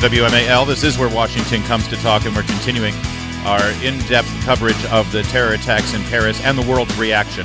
WMAL. This is where Washington comes to talk, and we're continuing our in-depth coverage of the terror attacks in Paris and the world's reaction.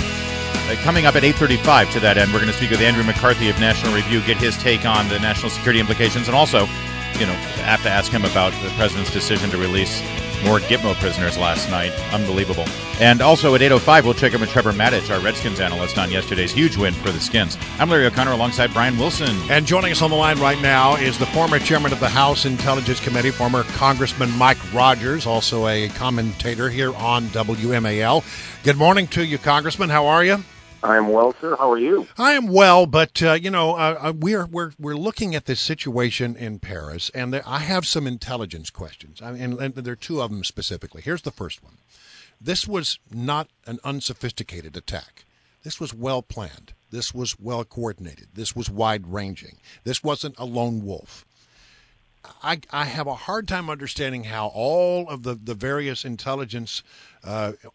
Coming up at 8:35 to that end, we're going to speak with Andrew McCarthy of National Review, get his take on the national security implications, and also, have to ask him about the president's decision to release more Gitmo prisoners last night. Unbelievable. And also at 8:05, we'll check in with Trevor Maddich, our Redskins analyst, on yesterday's huge win for the Skins. I'm Larry O'Connor alongside Brian Wilson. And joining us on the line right now is the former chairman of the House Intelligence Committee, former Congressman Mike Rogers, also a commentator here on WMAL. Good morning to you, Congressman. How are you? I am well, sir. How are you? I am well, but we're looking at this situation in Paris, and I have some intelligence questions. And there are two of them specifically. Here's the first one. This was not an unsophisticated attack. This was well planned. This was well coordinated. This was wide ranging. This wasn't a lone wolf. I have a hard time understanding how all of the various intelligence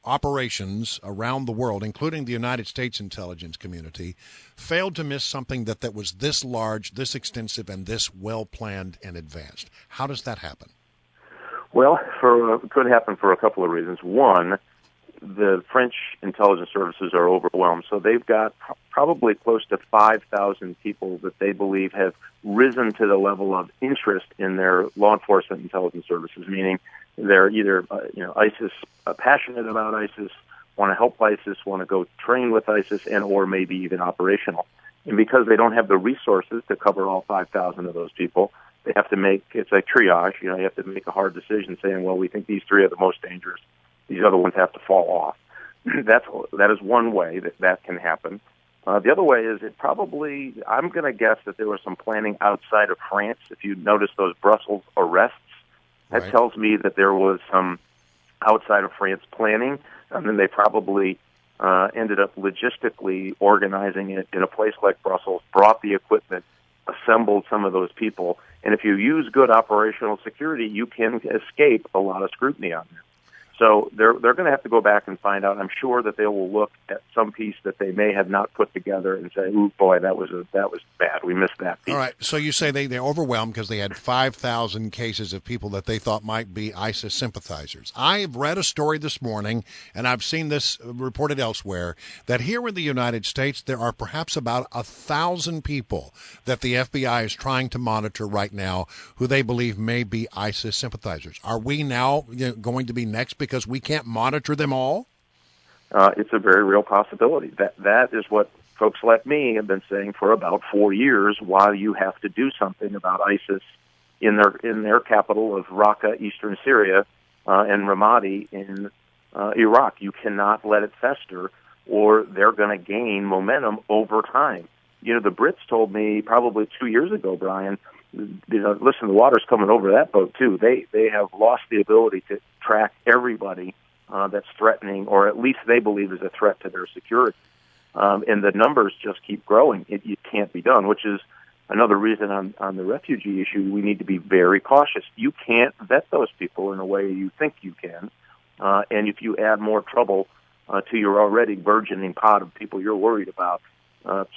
operations around the world, including the United States intelligence community, failed to miss something that was this large, this extensive, and this well-planned and advanced. How does that happen? Well, it could happen for a couple of reasons. One, the French intelligence services are overwhelmed, so they've got probably close to 5,000 people that they believe have risen to the level of interest in their law enforcement intelligence services, meaning they're either ISIS, passionate about ISIS, want to help ISIS, want to go train with ISIS, and or maybe even operational. And because they don't have the resources to cover all 5,000 of those people, they have to it's like triage. You have to make a hard decision saying, well, we think these three are the most dangerous. These other ones have to fall off. That is one way that can happen. The other way is I'm going to guess that there was some planning outside of France. If you notice those Brussels arrests, that right. tells me that there was some outside of France planning, and then they probably ended up logistically organizing it in a place like Brussels, brought the equipment, assembled some of those people, and if you use good operational security, you can escape a lot of scrutiny on this. So they're going to have to go back and find out. I'm sure that they will look at some piece that they may have not put together and say, "Ooh, boy, that was bad. We missed that piece." All right. So you say they're overwhelmed because they had 5,000 cases of people that they thought might be ISIS sympathizers. I've read a story this morning, and I've seen this reported elsewhere, that here in the United States there are perhaps about 1,000 people that the FBI is trying to monitor right now who they believe may be ISIS sympathizers. Are we now going to be next because we can't monitor them all? It's a very real possibility. That is what folks like me have been saying for about 4 years, while you have to do something about ISIS in their capital of Raqqa, eastern Syria, and Ramadi in Iraq. You cannot let it fester, or they're going to gain momentum over time. The Brits told me probably 2 years ago, Brian, listen, the water's coming over that boat too. They have lost the ability to track everybody that's threatening, or at least they believe is a threat to their security. And the numbers just keep growing. It can't be done, which is another reason on the refugee issue, we need to be very cautious. You can't vet those people in a way you think you can. And if you add more trouble to your already burgeoning pot of people you're worried about,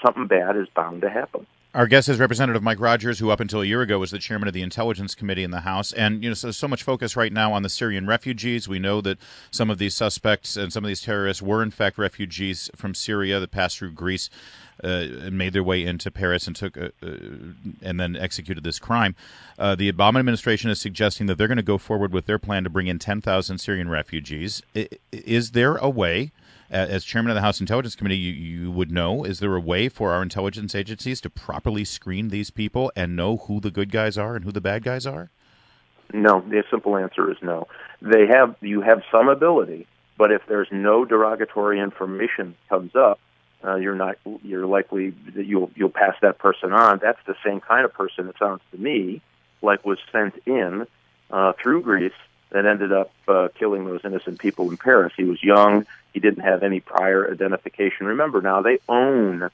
something bad is bound to happen. Our guest is Representative Mike Rogers, who up until a year ago was the chairman of the Intelligence Committee in the House. And, so much focus right now on the Syrian refugees. We know that some of these suspects and some of these terrorists were, in fact, refugees from Syria that passed through Greece and made their way into Paris and and then executed this crime. The Obama administration is suggesting that they're going to go forward with their plan to bring in 10,000 Syrian refugees. Is there a way, as chairman of the House Intelligence Committee, you would know, is there a way for our intelligence agencies to properly screen these people and know who the good guys are and who the bad guys are? No, the simple answer is no. You have some ability, but if there's no derogatory information comes up, you're likely that you'll pass that person on. That's the same kind of person, it sounds to me, like was sent in through Greece that ended up killing those innocent people in Paris. He was young. He didn't have any prior identification. Remember, now they own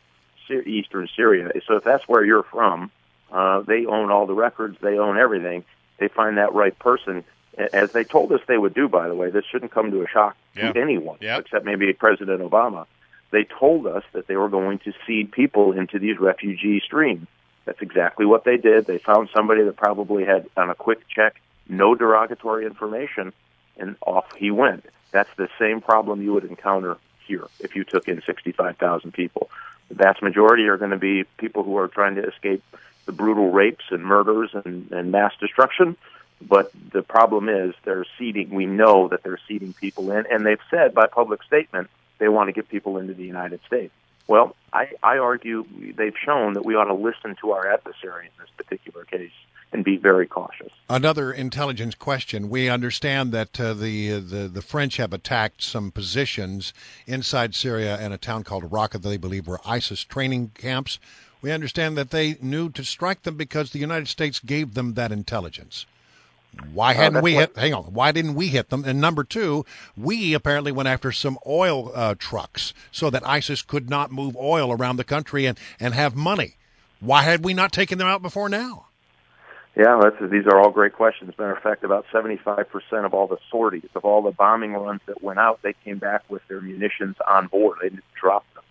eastern Syria. So if that's where you're from, they own all the records. They own everything. They find that right person. As they told us they would do, by the way, this shouldn't come to a shock to anyone, except maybe President Obama. They told us that they were going to seed people into these refugee streams. That's exactly what they did. They found somebody that probably had, on a quick check, no derogatory information, and off he went. That's the same problem you would encounter here if you took in 65,000 people. The vast majority are going to be people who are trying to escape the brutal rapes and murders and mass destruction. But the problem is they're seeding. We know that they're seeding people in, and they've said by public statement they want to get people into the United States. Well, I argue they've shown that we ought to listen to our adversary in this particular case and be very cautious. Another intelligence question. We understand that the French have attacked some positions inside Syria in a town called Raqqa that they believe were ISIS training camps. We understand that they knew to strike them because the United States gave them that intelligence. Why hadn't we hit? Hang on. Why didn't we hit them? And number two, we apparently went after some oil trucks so that ISIS could not move oil around the country and have money. Why had we not taken them out before now? Yeah, these are all great questions. As a matter of fact, about 75% of all the sorties, of all the bombing runs that went out, they came back with their munitions on board. They didn't drop them.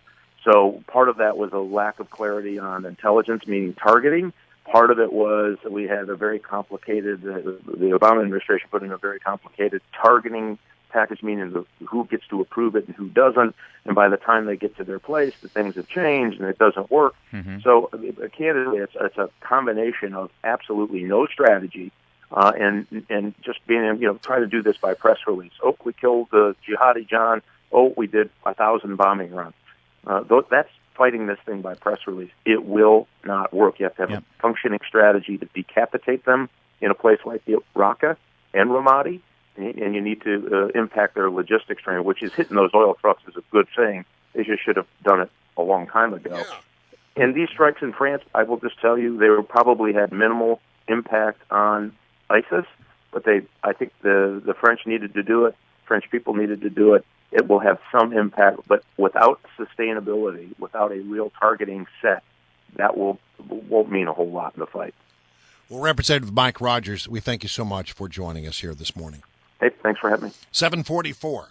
So part of that was a lack of clarity on intelligence, meaning targeting. Part of it was we had a very complicated, the Obama administration put in a very complicated targeting package, meaning who gets to approve it and who doesn't. And by the time they get to their place, the things have changed and it doesn't work. Mm-hmm. So candidly, it's a combination of absolutely no strategy and just being, try to do this by press release. Oh, we killed the jihadi John. Oh, we did 1,000 bombing runs. That's fighting this thing by press release. It will not work. You have to have a functioning strategy to decapitate them in a place like Raqqa and Ramadi, and you need to impact their logistics train, which is hitting those oil trucks is a good thing. They just should have done it a long time ago. Yeah. And these strikes in France, I will just tell you, they probably had minimal impact on ISIS, but I think the French needed to do it. French people needed to do it. It will have some impact, but without sustainability, without a real targeting set, that won't mean a whole lot in the fight. Well, Representative Mike Rogers, we thank you so much for joining us here this morning. Hey, thanks for having me. 744.